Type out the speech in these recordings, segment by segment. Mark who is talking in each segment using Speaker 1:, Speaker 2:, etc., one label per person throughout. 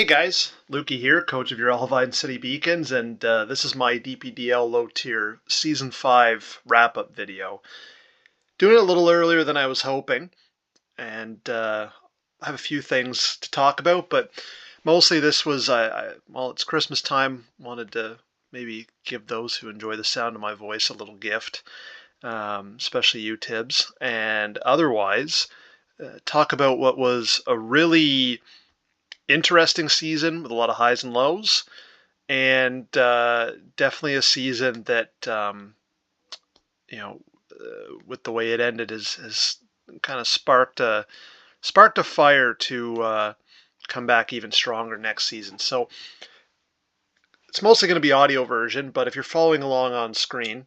Speaker 1: Hey guys, Lukey here, coach of your Alvine City Beacons, and this is my DPDL Low Tier Season 5 wrap-up video. Doing it a little earlier than I was hoping, and I have a few things to talk about, but mostly this was, well, it's Christmas time, wanted to maybe give those who enjoy the sound of my voice a little gift, especially you, Tibbs, and otherwise talk about what was a really interesting season with a lot of highs and lows, and definitely a season that with the way it ended has kind of sparked a fire to come back even stronger next season. So it's mostly going to be audio version, but if you're following along on screen,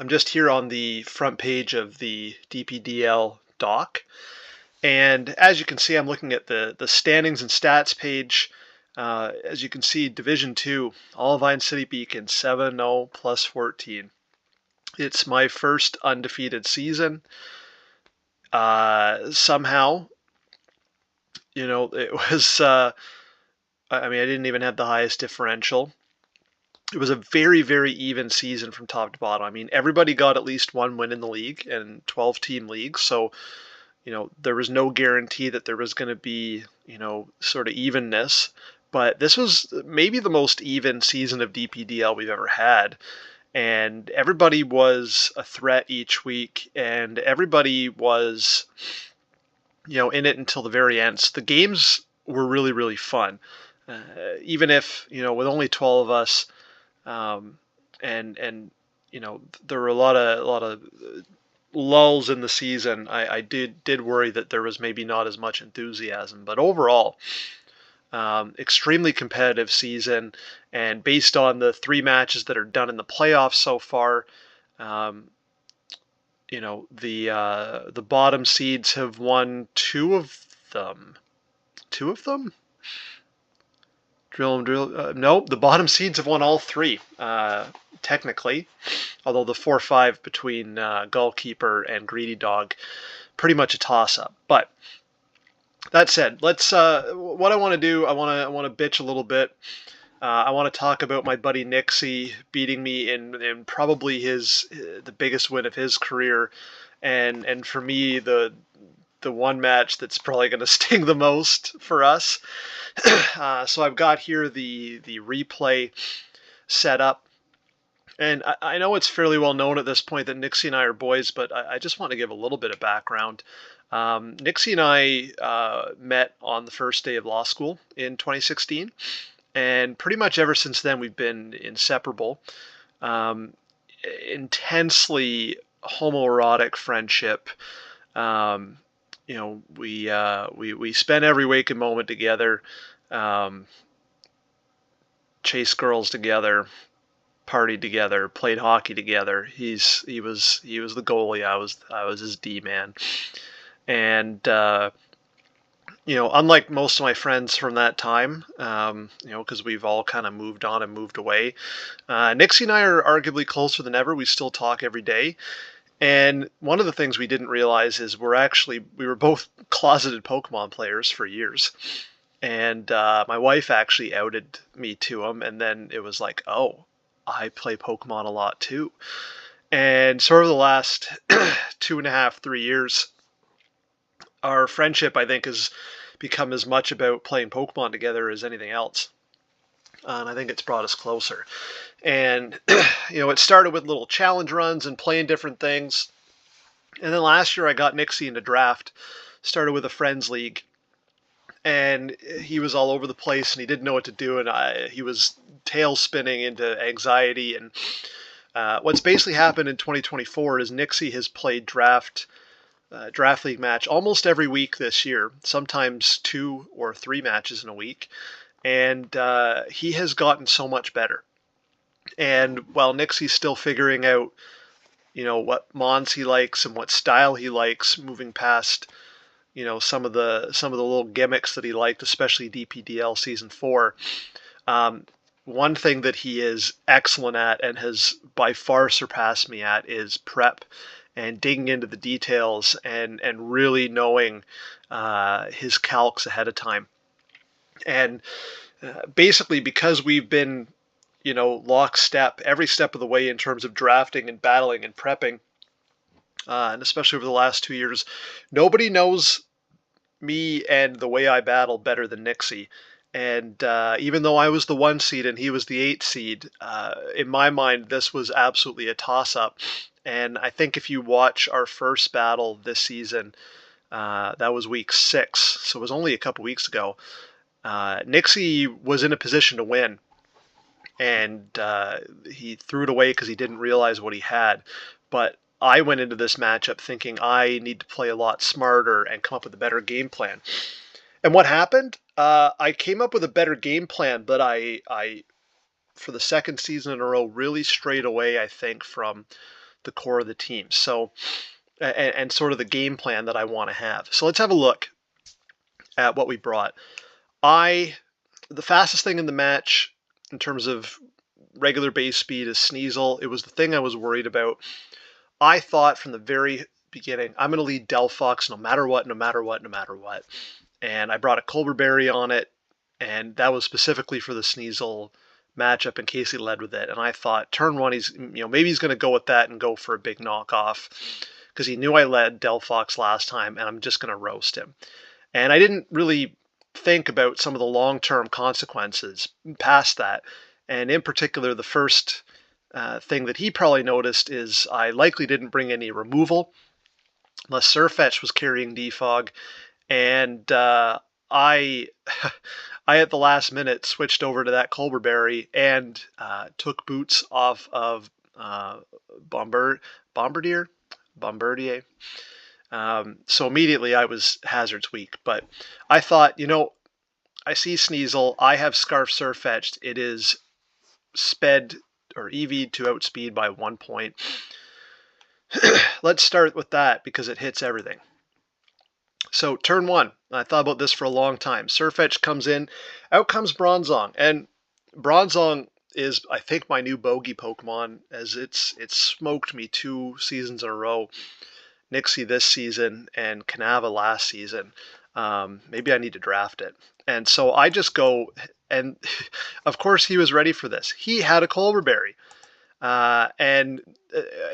Speaker 1: I'm just here on the front page of the DPDL doc. And as you can see, I'm looking at the standings and stats page. As you can see, Division 2, Alvine City Beacon, 7-0 plus 14. It's my first undefeated season. Somehow, it was, I didn't even have the highest differential. It was a very, very even season from top to bottom. I mean, everybody got at least one win in the league, and 12-team league, so there was no guarantee that there was going to be, sort of evenness. But this was maybe the most even season of DPDL we've ever had. And everybody was a threat each week, and everybody was, in it until the very end. So the games were really, really fun. Even if, with only 12 of us, and there were a lot of lulls in the season, I did worry that there was maybe not as much enthusiasm. But overall, extremely competitive season, and based on the 3 matches that are done in the playoffs so far, the bottom seeds have won 2 of them. 2 of them? No, the bottom seeds have won all 3. Technically, although the 4-5 between Goalkeeper and Greedy Dog, pretty much a toss-up. But that said, let's. What I want to do, I want to bitch a little bit. I want to talk about my buddy Nixy beating me in probably the biggest win of his career, and for me the one match that's probably going to sting the most for us. So I've got here the replay set up. And I know it's fairly well known at this point that Nixy and I are boys, but I just want to give a little bit of background. Nixy and I met on the first day of law school in 2016, and pretty much ever since then we've been inseparable. Intensely homoerotic friendship. We spent every waking moment together, chased girls together, partied together, played hockey together. He was the goalie. I was his D man, and unlike most of my friends from that time, because we've all kind of moved on and moved away, Nixy and I are arguably closer than ever. We still talk every day. And one of the things we didn't realize is we were both closeted Pokemon players for years. And my wife actually outed me to him, and then it was like, oh, I play Pokemon a lot too. And sort of the last 2.5, 3 years, our friendship, I think, has become as much about playing Pokemon together as anything else. And I think it's brought us closer. And, it started with little challenge runs and playing different things. And then last year I got Nixy into draft, started with a friends league. And he was all over the place and he didn't know what to do. And he was tail spinning into anxiety. And what's basically happened in 2024 is Nixy has played draft league match almost every week this year, sometimes 2 or 3 matches in a week. And he has gotten so much better. And while Nixie's still figuring out, what mons he likes and what style he likes, moving past, some of the little gimmicks that he liked, especially DPDL Season 4. One thing that he is excellent at and has by far surpassed me at is prep and digging into the details and really knowing his calcs ahead of time. And basically, because we've been, lockstep every step of the way in terms of drafting and battling and prepping, and especially over the last 2 years, nobody knows me and the way I battle better than Nixy. And even though I was the 1 seed and he was the 8 seed, in my mind, this was absolutely a toss up. And I think if you watch our first battle this season, that was week 6, so it was only a couple weeks ago. Nixy was in a position to win, and he threw it away because he didn't realize what he had. But I went into this matchup thinking I need to play a lot smarter and come up with a better game plan. And what happened? I came up with a better game plan, but I, for the second season in a row, really strayed away, I think, from the core of the team. So, and sort of the game plan that I want to have. So let's have a look at what we brought. The fastest thing in the match in terms of regular base speed is Sneasel. It was the thing I was worried about. I thought from the very beginning, I'm going to lead Delphox no matter what, no matter what, no matter what. And I brought a Colberberry on it, and that was specifically for the Sneasel matchup in case he led with it. And I thought turn 1, maybe he's going to go with that and go for a big knockoff because he knew I led Delphox last time, and I'm just going to roast him. And I didn't really think about some of the long-term consequences past that. And in particular, the first thing that he probably noticed is I likely didn't bring any removal, unless Surfetch was carrying Defog. And I at the last minute switched over to that Colberberry and took boots off of Bombardier. So immediately I was Hazard's weak. But I thought, I see Sneasel. I have Scarf Surfetched. It is sped or EV'd to outspeed by 1 point. Let's start with that because it hits everything. So turn 1, I thought about this for a long time. Surfetch comes in, out comes Bronzong, and Bronzong is, I think, my new bogey Pokemon, as it's smoked me 2 seasons in a row. Nixy this season and Kanava last season. Maybe I need to draft it. And so I just go, and of course he was ready for this. He had a Colberberry. And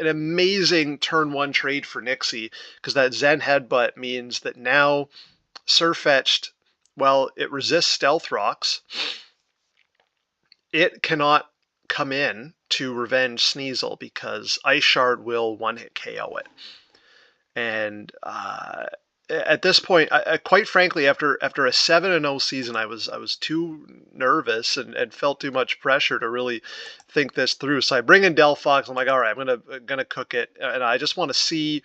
Speaker 1: an amazing turn 1 trade for Nixy, because that Zen Headbutt means that now Surfetched, well, it resists Stealth Rocks. It cannot come in to revenge Sneasel because Ice Shard will 1-hit KO it. And at this point, quite frankly, after a 7-0 season, I was too nervous and felt too much pressure to really think this through. So I bring in Delphox. I'm like, all right, I'm gonna cook it, and I just want to see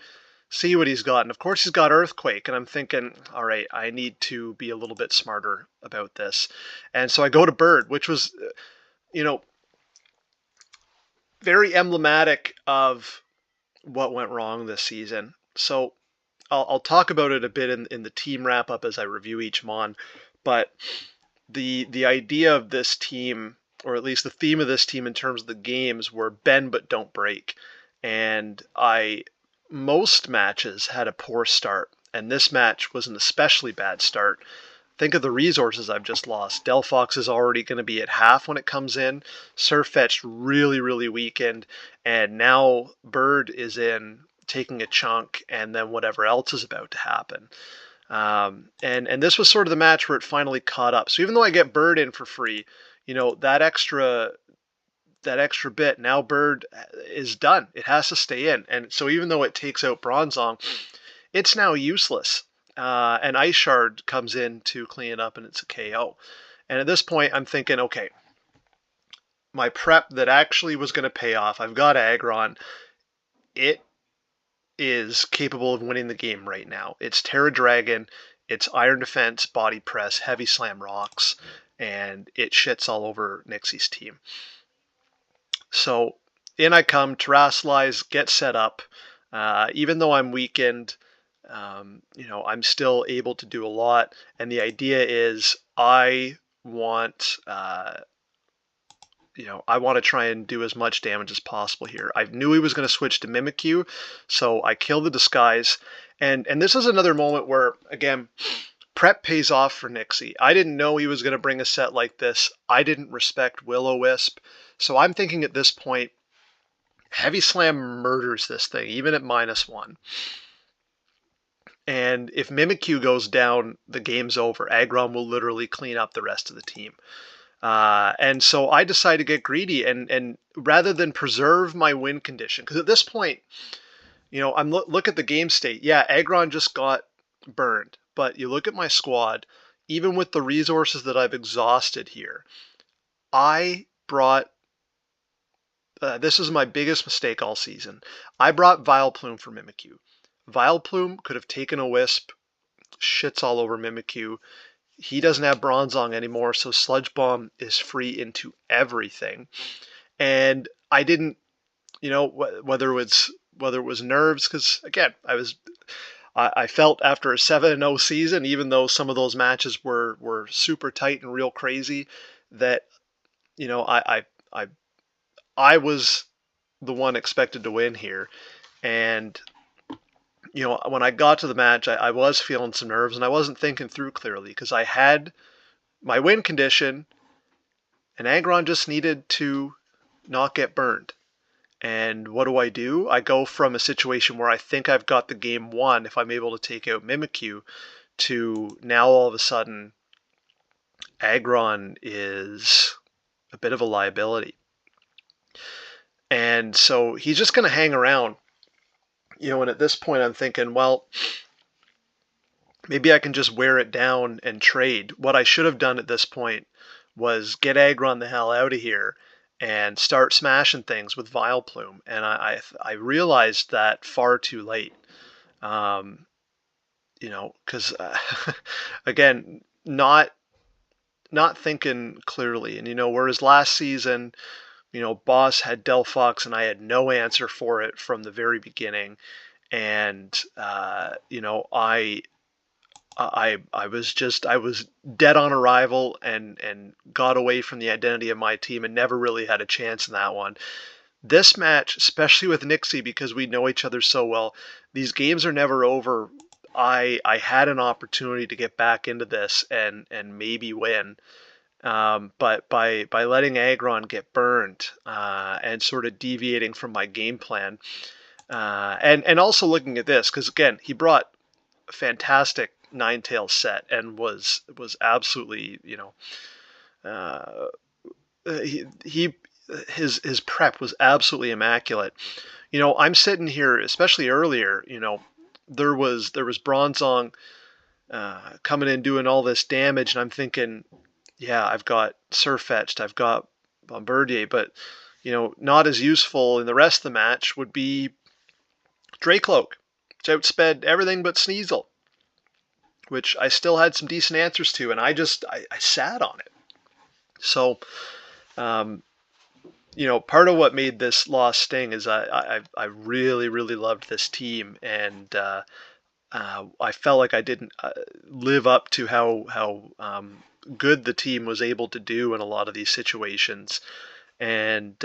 Speaker 1: what he's got. And of course, he's got Earthquake, and I'm thinking, all right, I need to be a little bit smarter about this. And so I go to Bird, which was, very emblematic of what went wrong this season. So I'll talk about it a bit in the team wrap-up as I review each Mon, but the idea of this team, or at least the theme of this team in terms of the games, were bend but don't break. And most matches had a poor start, and this match was an especially bad start. Think of the resources I've just lost. Delphox is already going to be at half when it comes in. Surfetched really, really weakened, and now Bird is in taking a chunk, and then whatever else is about to happen. And this was sort of the match where it finally caught up. So even though I get Bird in for free, that extra bit, now Bird is done. It has to stay in. And so even though it takes out Bronzong, it's now useless. And Ice Shard comes in to clean it up, and it's a KO. And at this point, I'm thinking, okay, my prep that actually was going to pay off, I've got Aggron. It is capable of winning the game right now. It's Terra Dragon, it's Iron Defense, Body Press, Heavy Slam Rocks, and it shits all over Nixie's team. So in I come, Terrasilize, get set up. Even though I'm weakened, I'm still able to do a lot. And the idea is I want to try and do as much damage as possible here. I knew he was going to switch to Mimikyu, so I kill the Disguise. And this is another moment where, again, Prep pays off for Nixy. I didn't know he was going to bring a set like this. I didn't respect Will-O-Wisp. So I'm thinking at this point, Heavy Slam murders this thing, even at -1. And if Mimikyu goes down, the game's over. Aggron will literally clean up the rest of the team. And so I decided to get greedy and rather than preserve my win condition, because at this point, I'm look at the game state. Yeah, Aggron just got burned, but you look at my squad, even with the resources that I've exhausted here, I brought, this is my biggest mistake all season. I brought Vileplume for Mimikyu. Vileplume could have taken a Wisp, shits all over Mimikyu. He doesn't have Bronzong anymore, so Sludge Bomb is free into everything. And I didn't, whether it was nerves, because again, I felt after a 7-0 season, even though some of those matches were super tight and real crazy, that I was the one expected to win here. And when I got to the match, I was feeling some nerves and I wasn't thinking through clearly because I had my win condition and Aggron just needed to not get burned. And what do? I go from a situation where I think I've got the game won if I'm able to take out Mimikyu to now all of a sudden Aggron is a bit of a liability. And so he's just going to hang around. And at this point I'm thinking, well, maybe I can just wear it down and trade. What I should have done at this point was get Aggron the hell out of here and start smashing things with Vileplume. And I realized that far too late. Because again, not thinking clearly. And whereas last season, Boss had Delphox and I had no answer for it from the very beginning. And I was dead on arrival and got away from the identity of my team and never really had a chance in that one. This match, especially with Nixy, because we know each other so well, these games are never over. I had an opportunity to get back into this and maybe win. But by letting Aggron get burned and sort of deviating from my game plan, and also looking at this, because again, he brought a fantastic Ninetales set and was absolutely, his prep was absolutely immaculate. I'm sitting here, especially earlier, there was Bronzong coming in doing all this damage, and I'm thinking, yeah, I've got Surfetched, I've got Bombardier, but not as useful in the rest of the match would be Dracloak, which outsped everything but Sneasel, which I still had some decent answers to, and I sat on it. So, part of what made this loss sting is I really, really loved this team, and I felt like I didn't live up to how good the team was able to do in a lot of these situations. And,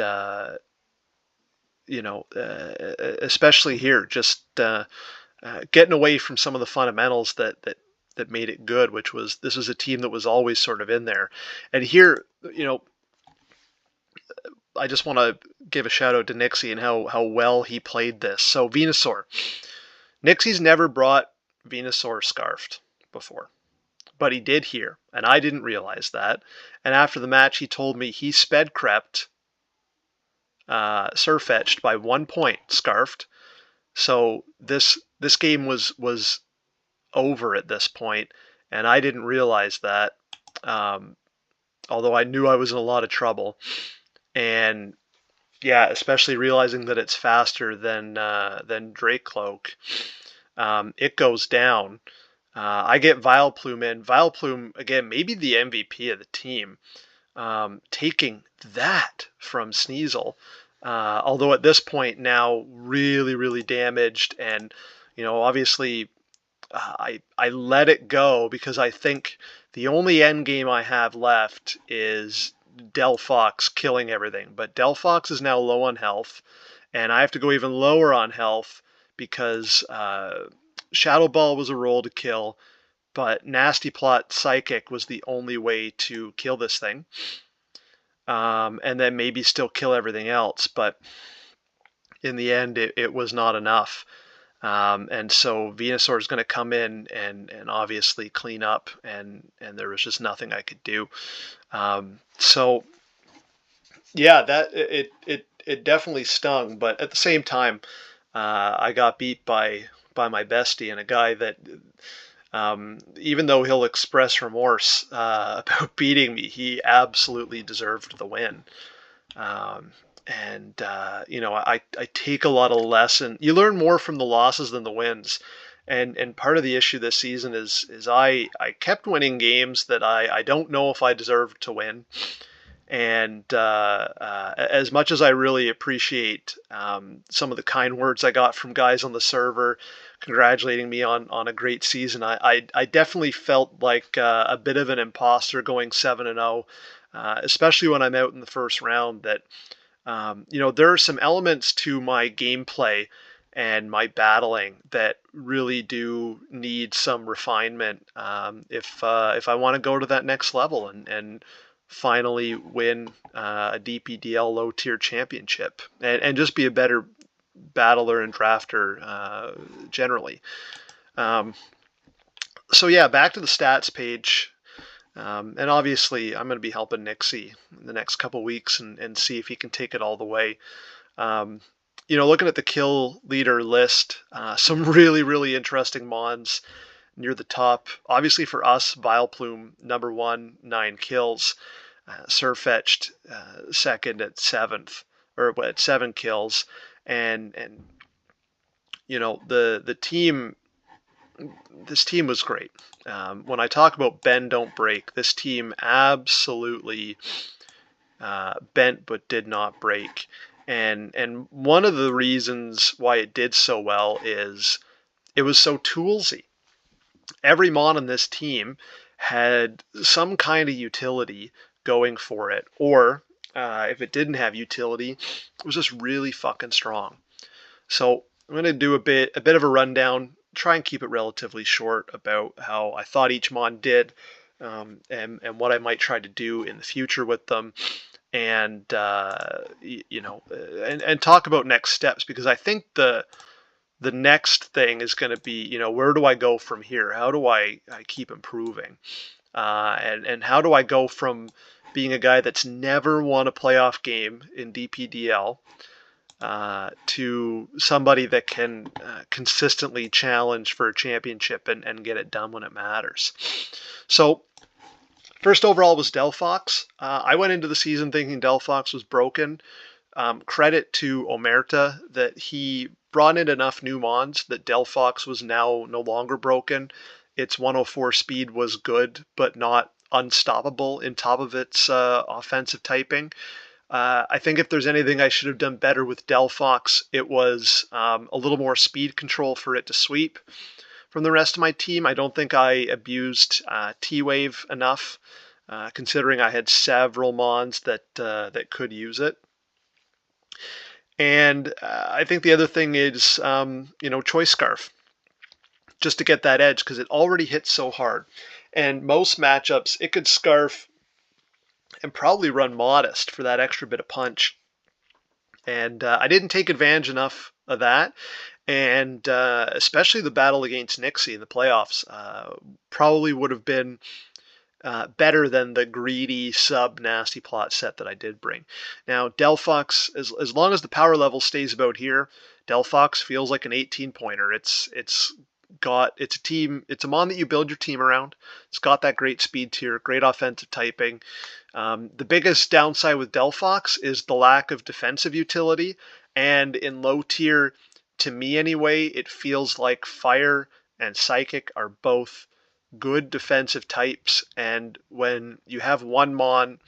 Speaker 1: especially here, just getting away from some of the fundamentals that made it good, which was this was a team that was always sort of in there. And here, I just want to give a shout out to Nixy and how well he played this. So Venusaur. Nixy's never brought Venusaur Scarfed before, but he did here, and I didn't realize that. And after the match, he told me he sped crept Surfetched by 1 point, Scarfed. So this game was over at this point, and I didn't realize that, although I knew I was in a lot of trouble. And yeah, especially realizing that it's faster than Dracloak. It goes down. I get Vileplume in. Vileplume, again, maybe the MVP of the team, taking that from Sneasel. Although at this point now really, really damaged. And, obviously I let it go because I think the only end game I have left is Delphox killing everything. But Delphox is now low on health, and I have to go even lower on health because Shadow Ball was a roll to kill. but Nasty Plot Psychic was the only way to kill this thing. And then maybe still kill everything else, but in the end, it was not enough. And so Venusaur is going to come in and obviously clean up, and there was just nothing I could do. So yeah, that it definitely stung, but at the same time, I got beat by my bestie, and a guy that even though he'll express remorse about beating me, he absolutely deserved the win. And I take a lot of lesson. You learn more from the losses than the wins. And part of the issue this season is I kept winning games that I don't know if I deserved to win. And as much as I really appreciate some of the kind words I got from guys on the server congratulating me on a great season, I definitely felt like a bit of an imposter going 7-0, especially when I'm out in the first round. That there are some elements to my gameplay and my battling that really do need some refinement if I want to go to that next level and finally win a DPDL low tier championship and just be a better battler and drafter generally. So yeah, back to the stats page. And obviously, I'm going to be helping Nixy in the next couple weeks and see if he can take it all the way. Looking at the kill leader list, some really, really interesting mons near the top. Obviously for us, Vileplume, number 1, 9 kills. Surfetched second at 7th, or at 7 kills. And the team, this team was great. When I talk about bend, don't break, this team absolutely bent but did not break. And one of the reasons why it did so well is it was so toolsy. Every mon on this team had some kind of utility going for it, or if it didn't have utility, it was just really fucking strong. So I'm going to do a bit of a rundown, try and keep it relatively short about how I thought each mon did, and what I might try to do in the future with them, and and talk about next steps, because I think the next thing is going to be, where do I go from here? How do I keep improving? And how do I go from being a guy that's never won a playoff game in DPDL to somebody that can consistently challenge for a championship and get it done when it matters? So first overall was Delphox. I went into the season thinking Delphox was broken. Credit to Omerta that he brought in enough new mons that Delphox was now no longer broken. Its 104 speed was good, but not unstoppable in top of its offensive typing. I think if there's anything I should have done better with Delphox, it was a little more speed control for it to sweep from the rest of my team. I don't think I abused T-Wave enough, considering I had several mons that could use it. And I think the other thing is, Choice Scarf, just to get that edge, because it already hits so hard. And most matchups, it could Scarf and probably run Modest for that extra bit of punch. And I didn't take advantage enough of that. And especially the battle against Nixy in the playoffs probably would have been better than the greedy sub Nasty Plot set that I did bring. Now, Delphox, as long as the power level stays about here, Delphox feels like an 18-pointer. It's a team. It's a mon that you build your team around. It's got that great speed tier, great offensive typing. The biggest downside with Delphox is the lack of defensive utility, and in low tier, to me anyway, it feels like Fire and Psychic are both good defensive types, and when you have one mon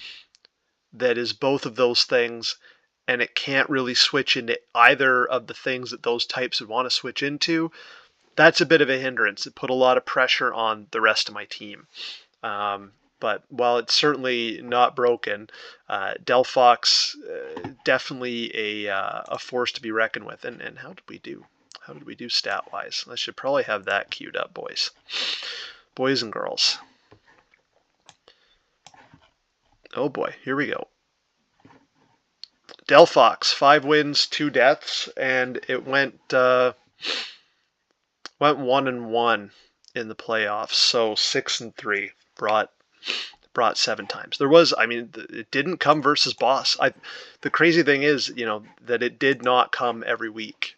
Speaker 1: that is both of those things and it can't really switch into either of the things that those types would want to switch into, that's a bit of a hindrance. It put a lot of pressure on the rest of my team. But while it's certainly not broken, Delphox definitely a force to be reckoned with. And how did we do? How did we do stat-wise? I should probably have that queued up, boys. boys and girls. Oh boy, here we go. Delphox, 5 wins, 2 deaths, and it went 1-1 in the playoffs. So 6-3 brought 7 times. There was, I mean, it didn't come versus boss. The crazy thing is, that it did not come every week,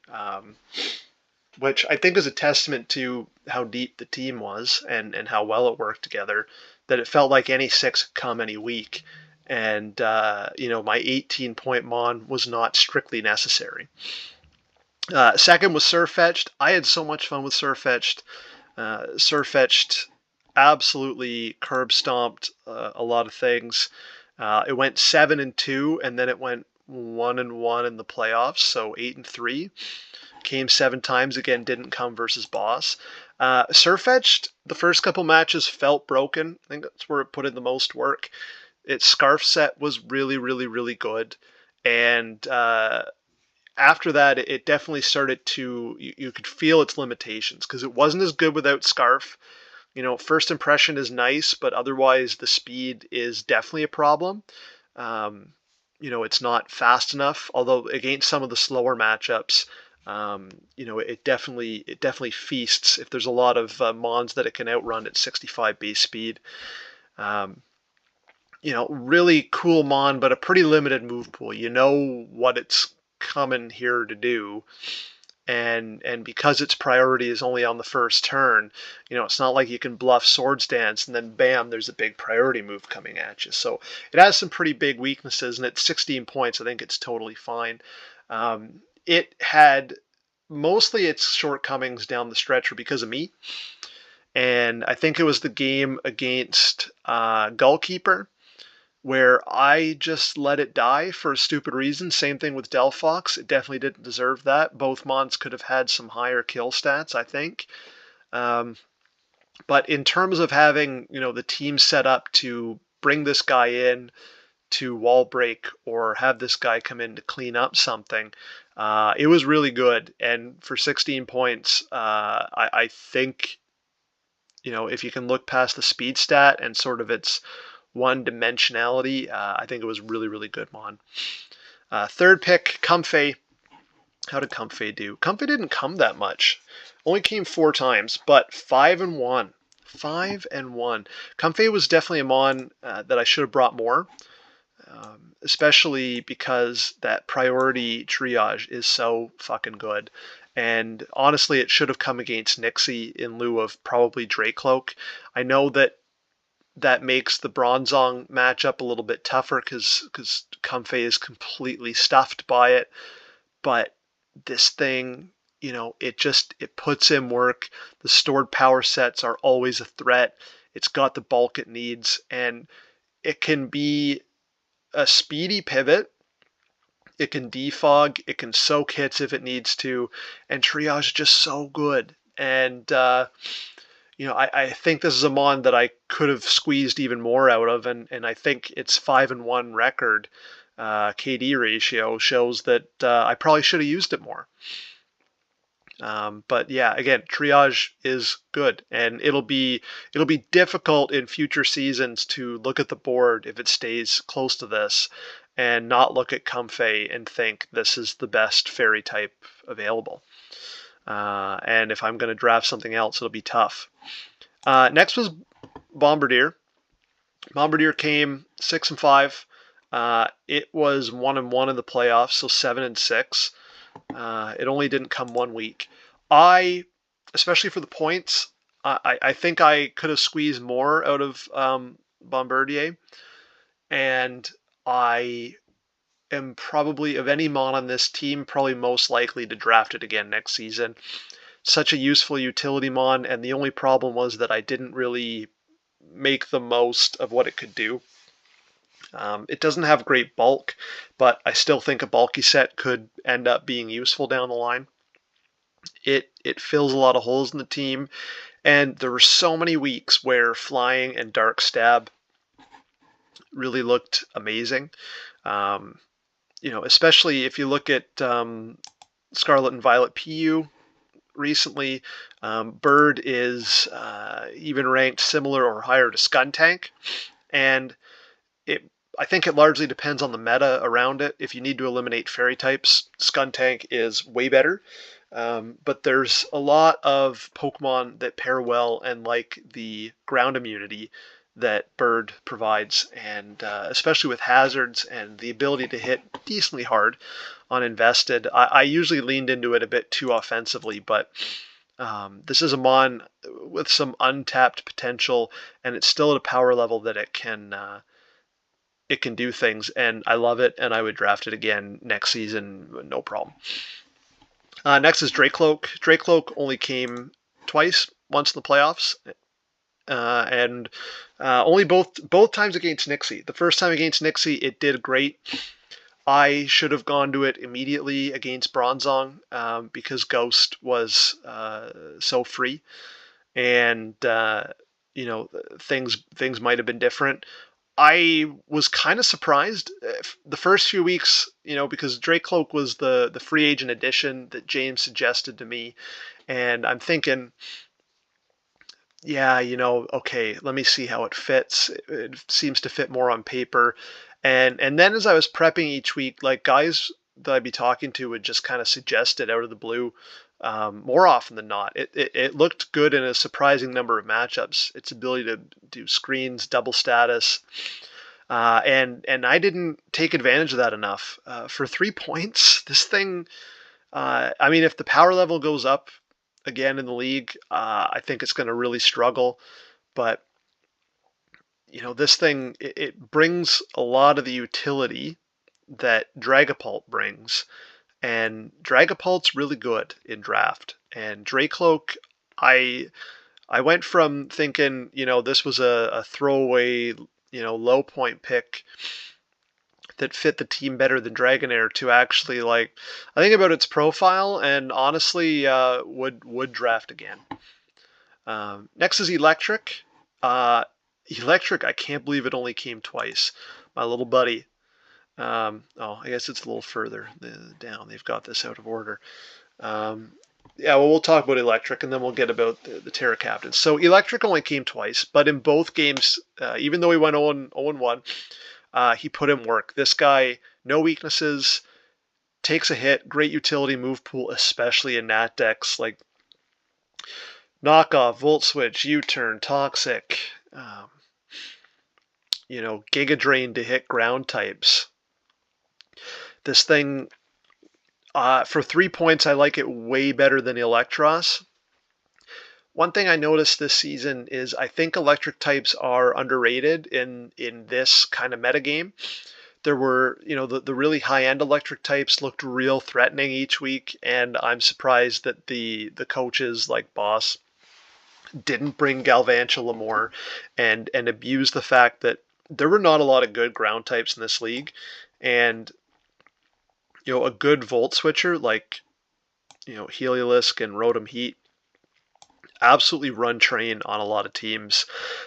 Speaker 1: which I think is a testament to how deep the team was and how well it worked together. That it felt like any 6 could come any week. And, my 18-point Mon was not strictly necessary. Second was Surfetched. I had so much fun with Surfetched. Surfetched absolutely curb stomped a lot of things. It went 7-2, and then it went 1-1 in the playoffs, so 8-3. Came 7 times, again, didn't come versus boss. Surfetched, the first couple matches felt broken. I think that's where it put in the most work. Its scarf set was really, really, really good. And after that, it definitely started to, you could feel its limitations because it wasn't as good without scarf. First impression is nice, but otherwise the speed is definitely a problem. It's not fast enough, although against some of the slower matchups, it definitely feasts if there's a lot of Mons that it can outrun at 65 base speed. Really cool Mon, but a pretty limited move pool. You know what it's coming here to do. And because its priority is only on the first turn, it's not like you can bluff Swords Dance and then bam, there's a big priority move coming at you. So it has some pretty big weaknesses, and at 16 points, I think it's totally fine. It had mostly its shortcomings down the stretch were because of me. And I think it was the game against Gullkeeper, where I just let it die for a stupid reason. Same thing with Delphox. It definitely didn't deserve that. Both Mons could have had some higher kill stats, I think. But in terms of having, the team set up to bring this guy in to wall break or have this guy come in to clean up something, it was really good. And for 16 points, I think, if you can look past the speed stat and sort of its one-dimensionality, I think it was really, really good Mon. Third pick, Comfey. How did Comfey do? Comfey didn't come that much. Only came 4 times, but 5-1. 5-1. Comfey was definitely a Mon that I should have brought more, especially because that priority triage is so fucking good. And honestly, it should have come against Nixy in lieu of probably Dracloak. I know that makes the Bronzong matchup a little bit tougher because Comfey is completely stuffed by it. But this thing, it puts in work. The stored power sets are always a threat. It's got the bulk it needs, and it can be a speedy pivot. It can defog. It can soak hits if it needs to, and triage is just so good. And I think this is a Mon that I could have squeezed even more out of, and I think its 5-1 record KD ratio shows that I probably should have used it more. But yeah, again, triage is good, and it'll be difficult in future seasons to look at the board if it stays close to this, and not look at Comfey and think this is the best fairy type available. And if I'm going to draft something else, it'll be tough. Next was Bombardier. Bombardier came 6-5. It was 1-1 in the playoffs, so 7-6. It only didn't come 1 week. Especially for the points, I think I could have squeezed more out of Bombardier. And I am probably, of any Mon on this team, probably most likely to draft it again next season. Such a useful utility Mon, and the only problem was that I didn't really make the most of what it could do. It doesn't have great bulk, but I still think a bulky set could end up being useful down the line. It fills a lot of holes in the team, and there were so many weeks where flying and dark stab really looked amazing. Especially if you look at Scarlet and Violet PU, recently. Bird is even ranked similar or higher to Skuntank, and it I think it largely depends on the meta around it. If you need to eliminate fairy types, Skuntank is way better. But there's a lot of Pokemon that pair well and like the ground immunity that Bird provides, and especially with hazards and the ability to hit decently hard on invested. I usually leaned into it a bit too offensively, but this is a mon with some untapped potential, and it's still at a power level that it can do things, and I love it, and I would draft it again next season, no problem. Next is Dracloak. Dracloak only came twice, once in the playoffs, and only both times against Nixy. The first time against Nixy, it did great. I should have gone to it immediately against Bronzong because Ghost was so free, and things might have been different. I was kind of surprised the first few weeks, because Dracloak was the free agent addition that James suggested to me, and I'm thinking, yeah, okay, let me see how it fits. It seems to fit more on paper, and then as I was prepping each week, like guys that I'd be talking to would just kind of suggest it out of the blue. More often than not, it looked good in a surprising number of matchups. Its ability to do screens, double status, and I didn't take advantage of that enough. For 3 points, this thing. I mean, if the power level goes up again in the league, I think it's going to really struggle. But this thing it brings a lot of the utility that Dragapult brings. And Dragapult's really good in draft. And Dracloak, I went from thinking, this was a throwaway, low point pick that fit the team better than Dragonair to actually I think about its profile and honestly would draft again. Next is Electric. Electric, I can't believe it only came twice. My little buddy. I guess it's a little further down. They've got this out of order. Yeah, well, we'll talk about Electric, and then we'll get about the Terra Captains. So Electric only came twice, but in both games, even though he went 0-1, he put in work. This guy, no weaknesses, takes a hit, great utility move pool, especially in Nat decks, like Knockoff, Volt Switch, U-Turn, Toxic, Giga Drain to hit ground types. This thing, for 3 points, I like it way better than Electros. One thing I noticed this season is I think electric types are underrated in this kind of metagame. There were, the really high-end electric types looked real threatening each week, and I'm surprised that the coaches like Boss didn't bring Galvantula more and abuse the fact that there were not a lot of good ground types in this league, and a good Volt Switcher like, Heliolisk and Rotom Heat absolutely run train on a lot of teams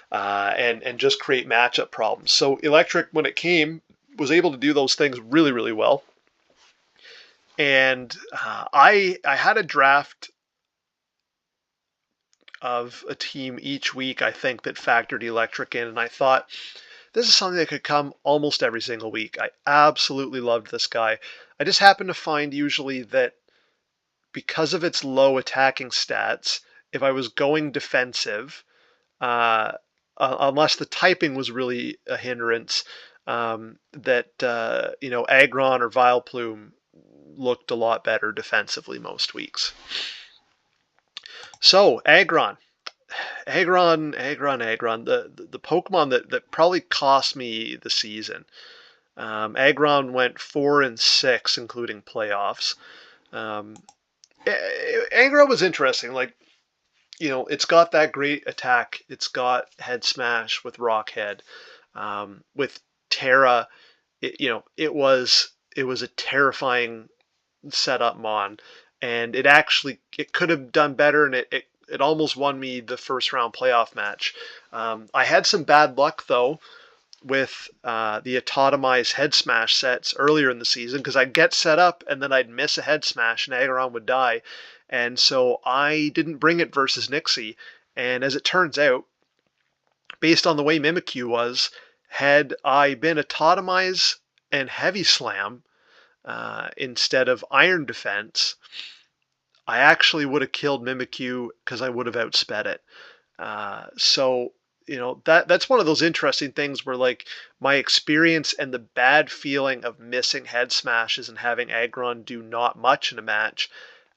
Speaker 1: and just create matchup problems. So Electric, when it came, was able to do those things really, really well. And I had a draft of a team each week, I think, that factored Electric in, and I thought, this is something that could come almost every single week. I absolutely loved this guy. I just happen to find usually that because of its low attacking stats, if I was going defensive, unless the typing was really a hindrance, that Aggron or Vileplume looked a lot better defensively most weeks. So Aggron, the Pokemon that probably cost me the season. Aggron went 4-6, including playoffs. Aggron was interesting. It's got that great attack. It's got Head Smash with Rock Head. With Terra, it was a terrifying setup mon, and it could have done better, and it almost won me the first round playoff match. I had some bad luck though with the Autotomized Head Smash sets earlier in the season, because I'd get set up and then I'd miss a Head Smash and Aggron would die, And so I didn't bring it versus Nixy. And as it turns out, based on the way Mimikyu was, had I been a Totemize and Heavy Slam instead of Iron Defense, I actually would have killed Mimikyu because I would have outsped it. So that's one of those interesting things where like my experience and the bad feeling of missing head smashes and having Aggron do not much in a match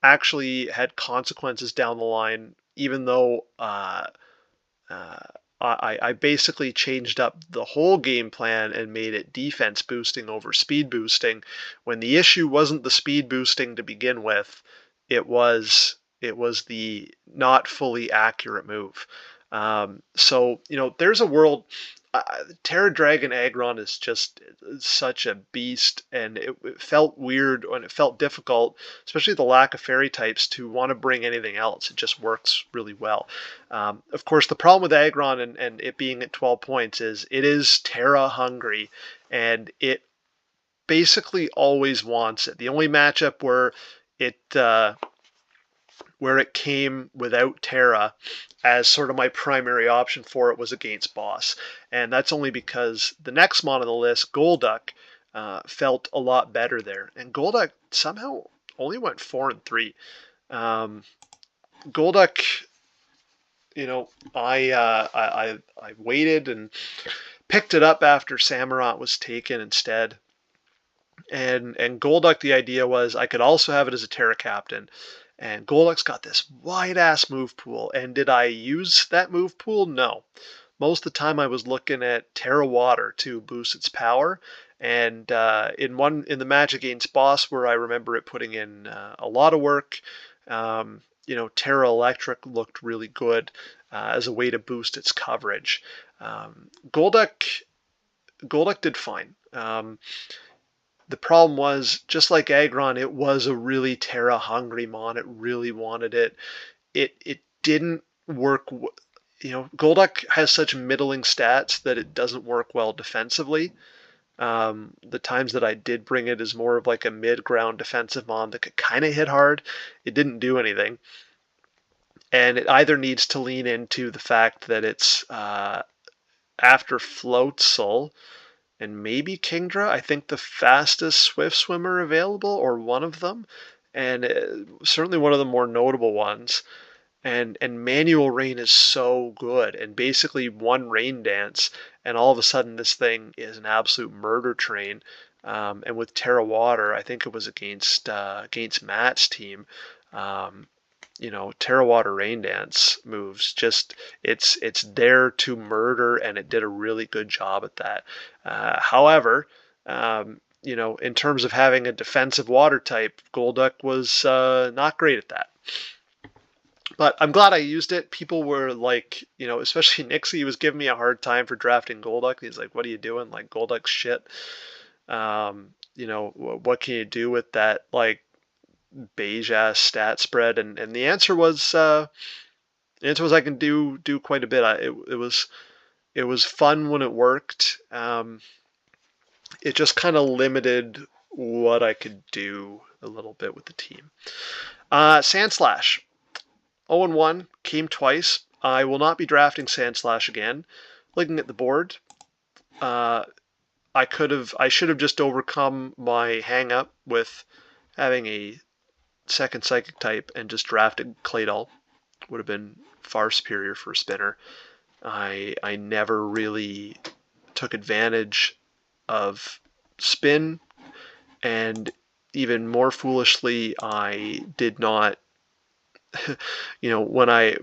Speaker 1: actually had consequences down the line, even though uh, I basically changed up the whole game plan and made it defense boosting over speed boosting, when the issue wasn't the speed boosting to begin with. It was the not fully accurate move. So there's a world. Terra Dragon Aggron is just such a beast, and it felt weird and it felt difficult, especially the lack of fairy types, to want to bring anything else. It just works really well. Of course, the problem with Aggron and it being at 12 points is it is Terra hungry, and it basically always wants it. The only matchup where it came without Terra as sort of my primary option for it was against Boss. And that's only because the next mon on the list, Golduck, felt a lot better there. And Golduck somehow only went 4-3. Golduck, I waited and picked it up after Samurott was taken instead. And Golduck, the idea was I could also have it as a Terra Captain. And Golduck's got this wide-ass move pool. And did I use that move pool? No. Most of the time I was looking at Terra Water to boost its power. And in the match against Boss, where I remember it putting in a lot of work, Terra Electric looked really good as a way to boost its coverage. Golduck did fine. The problem was, just like Aggron, it was a really Terra-hungry mon. It really wanted it. It didn't work. Golduck has such middling stats that it doesn't work well defensively. The times that I did bring it is more of like a mid-ground defensive mon that could kind of hit hard. It didn't do anything. And it either needs to lean into the fact that it's after Floatzel and maybe Kingdra, I think the fastest Swift Swimmer available, or one of them, and certainly one of the more notable ones. And Manual Rain is so good, and basically one Rain Dance, and all of a sudden this thing is an absolute murder train. And with Terra Water, I think it was against Matt's team. Terra Water Rain Dance moves, just it's there to murder, and it did a really good job at that. However, in terms of having a defensive water type, Golduck was not great at that. But I'm glad I used it. People were like, especially Nixy was giving me a hard time for drafting Golduck. He's like, what are you doing? Like, Golduck's shit. What can you do with that, like, beige ass stat spread? And the answer was I can do quite a bit. It was fun when it worked. It just kind of limited what I could do a little bit with the team. Sandslash, 0-1, came twice. I will not be drafting Sandslash again. Looking at the board, I should have just overcome my hang up with having a second Psychic type and just drafted Claydol. Would have been far superior for a spinner. I never really took advantage of spin, and even more foolishly, I did not,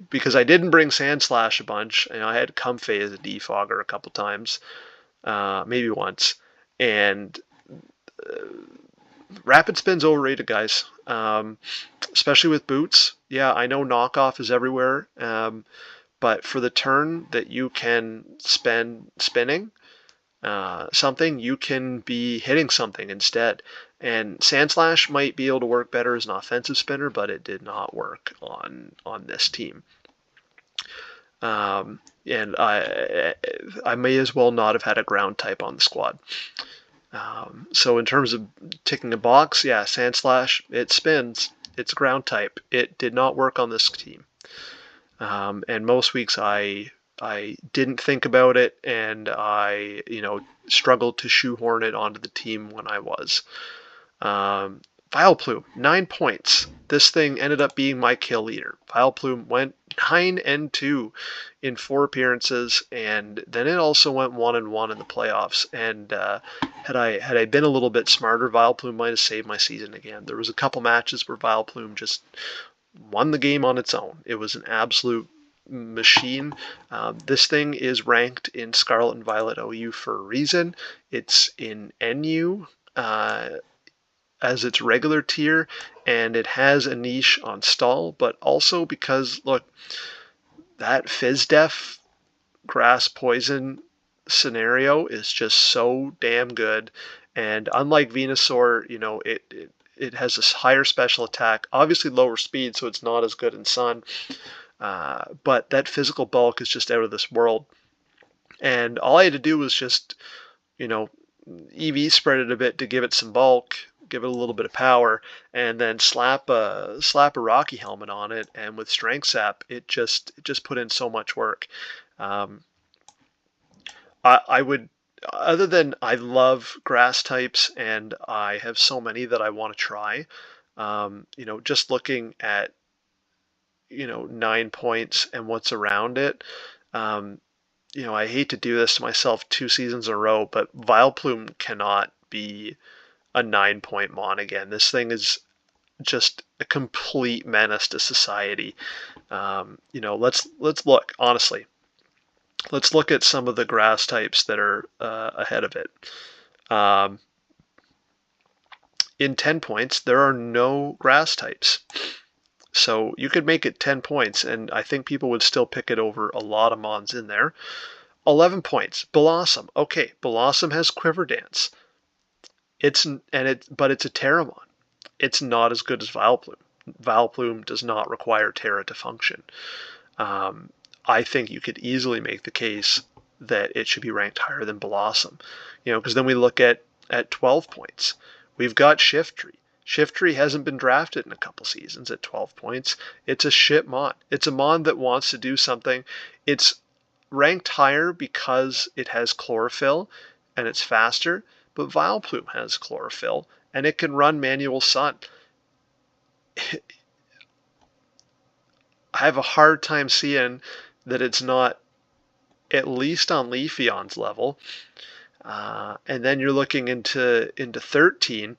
Speaker 1: because I didn't bring Sandslash a bunch. I had Comfey as a defogger a couple times, maybe once, and Rapid Spin's overrated, guys. Especially with boots. Yeah, I know knockoff is everywhere, but for the turn that you can spend spinning something, you can be hitting something instead. And Sandslash might be able to work better as an offensive spinner, but it did not work on this team. And I may as well not have had a ground type on the squad. So in terms of ticking a box, yeah, Sandslash, it spins. It's ground type. It did not work on this team. And most weeks I didn't think about it, and I struggled to shoehorn it onto the team when I was. Vileplume, 9 points. This thing ended up being my kill leader. Vileplume went 9-2 in 4 appearances, and then it also went 1-1 in the playoffs. And had I been a little bit smarter, Vileplume might have saved my season again. There was a couple matches where Vileplume just won the game on its own. It was an absolute machine. This thing is ranked in Scarlet and Violet OU for a reason. It's in NU as its regular tier, and it has a niche on stall, but also because, look, that Fizz-Def grass poison scenario is just so damn good. And unlike Venusaur, it has a higher special attack, obviously lower speed, so it's not as good in Sun. But that physical bulk is just out of this world. And all I had to do was just, EV spread it a bit to give it some bulk, give it a little bit of power, and then slap a Rocky helmet on it. And with Strength Sap, it just put in so much work. I would, other than I love grass types, and I have so many that I want to try. Just looking at 9 points and what's around it. I hate to do this to myself 2 seasons in a row, but Vileplume cannot be a 9-point mon again. This thing is just a complete menace to society. Let's look, honestly. Let's look at some of the grass types that are ahead of it. In 10 points, there are no grass types. So you could make it 10 points, and I think people would still pick it over a lot of mons in there. 11 points, Blossom. Okay, Blossom has Quiver Dance. But it's a Terramon. It's not as good as Vileplume. Vileplume does not require Terra to function. I think you could easily make the case that it should be ranked higher than Blossom. Because then we look at 12 points. We've got Shiftry. Shiftry hasn't been drafted in a couple seasons at 12 points. It's a shit mon. It's a mon that wants to do something. It's ranked higher because it has Chlorophyll and it's faster, but Vileplume has Chlorophyll and it can run Manual Sun. I have a hard time seeing that it's not at least on Leafeon's level. And then you're looking into 13.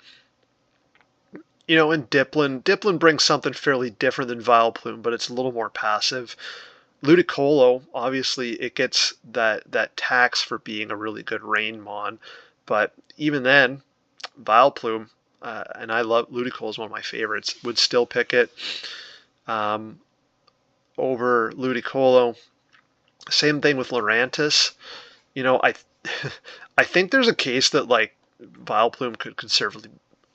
Speaker 1: And Dipplin brings something fairly different than Vileplume, but it's a little more passive. Ludicolo, obviously, it gets that tax for being a really good rain mon, but even then, Vileplume, and I love Ludicolo is one of my favorites, would still pick it over Ludicolo. Same thing with Lurantis. I think there's a case that Vileplume could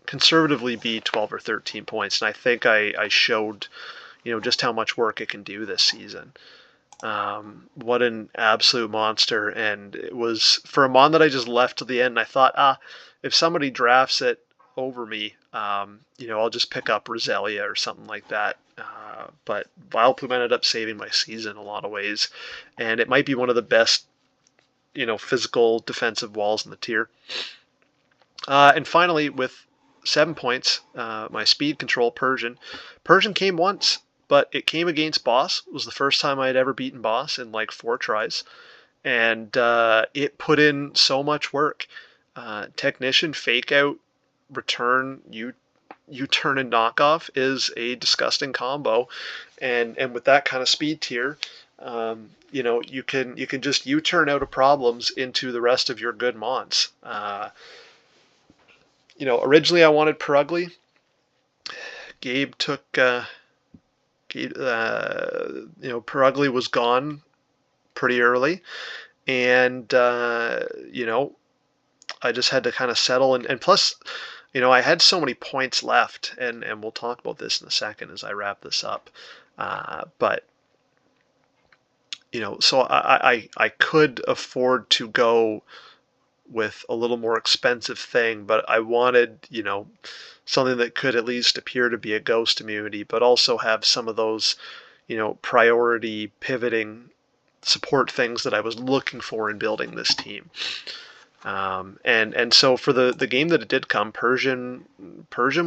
Speaker 1: conservatively be 12 or 13 points, and I think I showed just how much work it can do this season. What an absolute monster. And it was for a mon that I just left to the end, and I thought, if somebody drafts it over me, I'll just pick up Roselia or something like that. But Vileplume ended up saving my season in a lot of ways, and it might be one of the best physical defensive walls in the tier. And finally, with 7 points, my speed control Persian. Persian came once, but it came against Boss. It was the first time I had ever beaten Boss in 4 tries. And it put in so much work. Technician, Fake Out, Return, U-turn, and Knockoff is a disgusting combo. And with that kind of speed tier, you can just U-turn out of problems into the rest of your good mons. Originally I wanted Perugly. Gabe took, Perugly was gone pretty early, and I just had to kind of settle, and plus, I had so many points left, and we'll talk about this in a second as I wrap this up, but so I could afford to go with a little more expensive thing, but I wanted, something that could at least appear to be a ghost immunity, but also have some of those, priority pivoting support things that I was looking for in building this team. And so for the game that it did come, Persian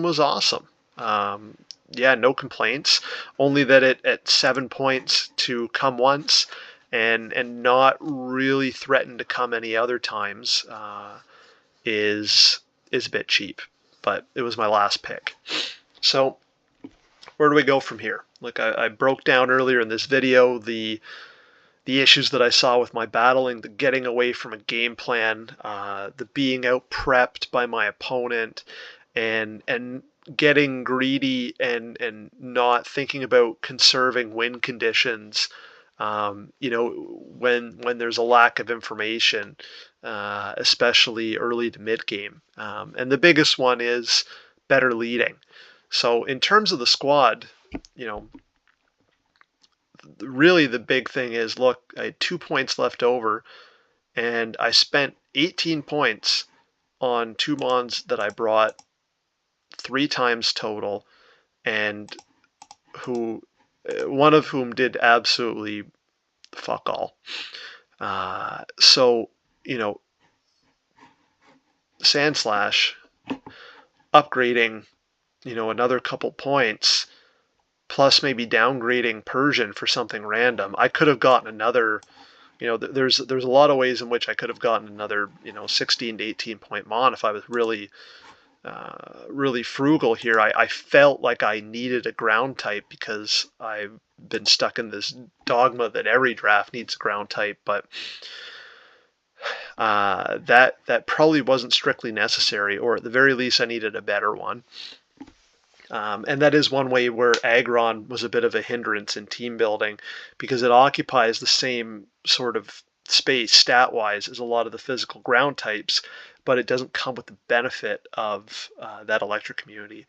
Speaker 1: was awesome. Yeah, no complaints. Only that it at 7 points to come once and not really threaten to come any other times is a bit cheap. But it was my last pick. So where do we go from here? Like I broke down earlier in this video the issues that I saw with my battling, the getting away from a game plan, the being out prepped by my opponent, and getting greedy and not thinking about conserving win conditions. When there's a lack of information, especially early to mid game. And the biggest one is better leading. So in terms of the squad, really the big thing is, look, I had 2 points left over, and I spent 18 points on 2 mons that I brought 3 times total, and one of whom did absolutely fuck all. So, Sandslash upgrading, another couple points, plus maybe downgrading Persian for something random. I could have gotten another, there's a lot of ways in which I could have gotten another, 16 to 18 point mon if I was really frugal here. I felt like I needed a ground type because I've been stuck in this dogma that every draft needs a ground type, but that probably wasn't strictly necessary, or at the very least I needed a better one. And that is one way where Aggron was a bit of a hindrance in team building, because it occupies the same sort of space stat-wise as a lot of the physical ground types, but it doesn't come with the benefit of that electric community.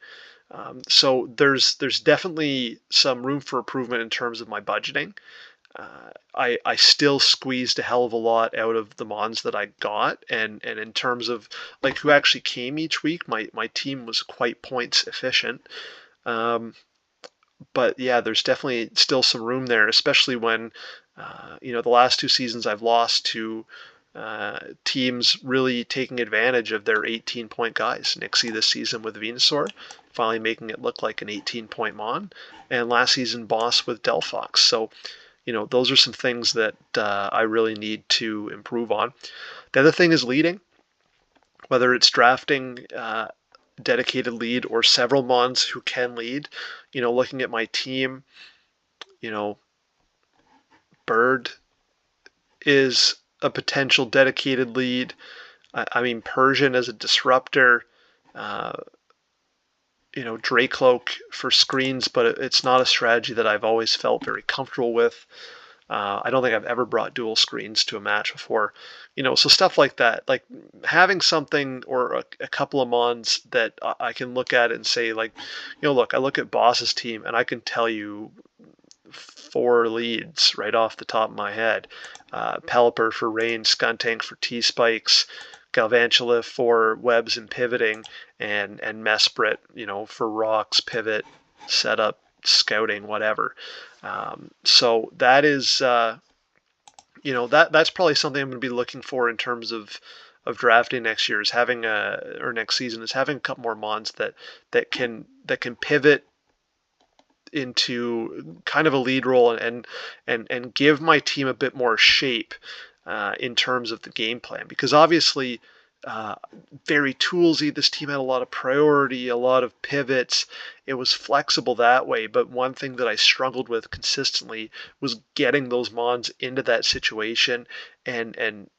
Speaker 1: So there's definitely some room for improvement in terms of my budgeting. I still squeezed a hell of a lot out of the mons that I got, and in terms of like who actually came each week, my team was quite points efficient. But yeah, there's definitely still some room there, especially when the last 2 seasons I've lost to teams really taking advantage of their 18-point guys. Nixy this season with Venusaur, finally making it look like an 18-point mon, and last season Boss with Delphox. So those are some things that I really need to improve on. The other thing is leading, whether it's drafting dedicated lead or several mons who can lead. Looking at my team, Bird is a potential dedicated lead. I mean, Persian as a disruptor, Dracloak for screens, but it's not a strategy that I've always felt very comfortable with. I don't think I've ever brought dual screens to a match before. So stuff like that, like having something or a couple of mons that I can look at and say, like, look, I look at Boss's team and I can tell you 4 leads right off the top of my head. Pelipper for range, Skuntank for T-spikes, Galvantula for webs and pivoting, and Mesprit, for rocks, pivot, setup, scouting, whatever. So that is, that's probably something I'm going to be looking for in terms of drafting next year, is having or next season, is having a couple more mons that can pivot into kind of a lead role and give my team a bit more shape in terms of the game plan, because obviously very toolsy. This team had a lot of priority, a lot of pivots. It was flexible that way, but one thing that I struggled with consistently was getting those mons into that situation and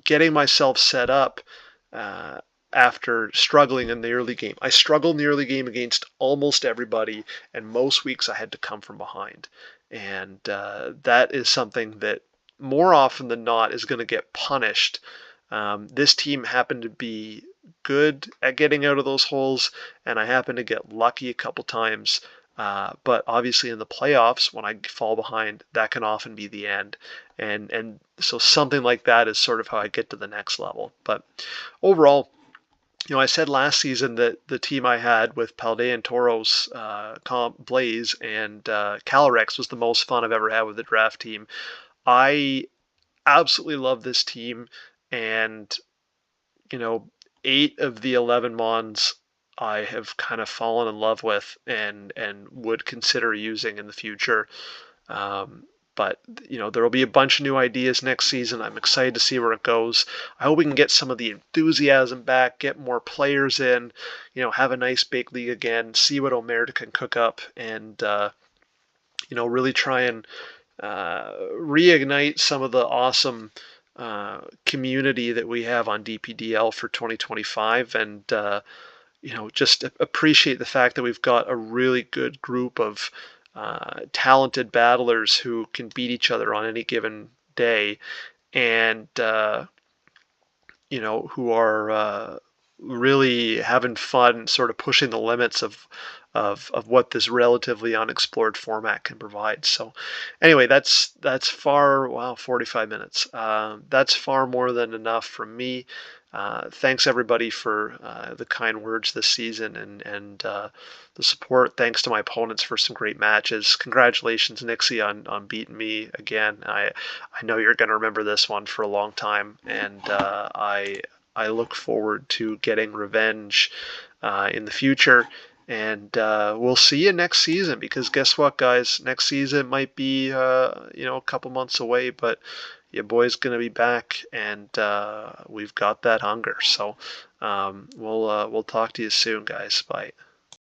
Speaker 1: getting myself set up after struggling in the early game. I struggled in the early game against almost everybody, and most weeks I had to come from behind. And that is something that more often than not is going to get punished. This team happened to be good at getting out of those holes, and I happened to get lucky a couple times But obviously in the playoffs, when I fall behind, that can often be the end. And so something like that is sort of how I get to the next level. But overall, I said last season that the team I had with Paldean Toros, Blaze, and Calyrex was the most fun I've ever had with the draft team. I absolutely love this team, and you know, 8 of the 11 Mons I have kind of fallen in love with and would consider using in the future. Um, but there will be a bunch of new ideas next season. I'm excited to see where it goes. I hope we can get some of the enthusiasm back, get more players in, have a nice big league again, see what Omerta can cook up, and really try and reignite some of the awesome community that we have on DPDL for 2025, and just appreciate the fact that we've got a really good group of talented battlers who can beat each other on any given day, and who are really having fun, sort of pushing the limits of what this relatively unexplored format can provide. So, anyway, that's far, wow, 45 minutes. That's far more than enough from me. Thanks everybody for the kind words this season and the support. Thanks to my opponents for some great matches. Congratulations, Nixy, on beating me again. I know you're going to remember this one for a long time, and I look forward to getting revenge in the future. And we'll see you next season, because guess what, guys? Next season might be a couple months away, but your boy's gonna be back, and we've got that hunger. So we'll talk to you soon, guys. Bye.